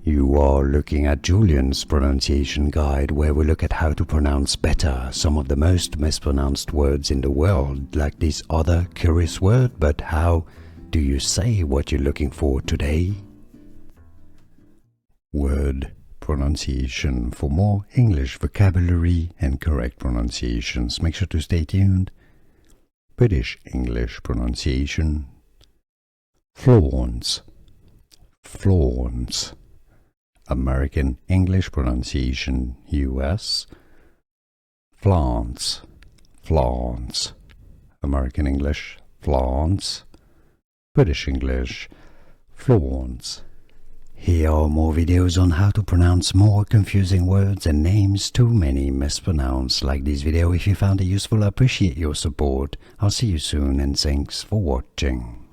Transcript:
You are looking at Julian's pronunciation guide, where we look at how to pronounce better some of the most mispronounced words in the world, like this other curious word. But how do you say what you're looking for today? Word pronunciation. For more English vocabulary and correct pronunciations, make sure to stay tuned. British English pronunciation. Flawnts. Flawnts. American English pronunciation, US. Flawnts. Flawnts. American English, flawnts. British English, flawnts. Here are more videos on how to pronounce more confusing words and names too many mispronounced. Like this video if you found it useful. I appreciate your support. I'll see you soon and thanks for watching.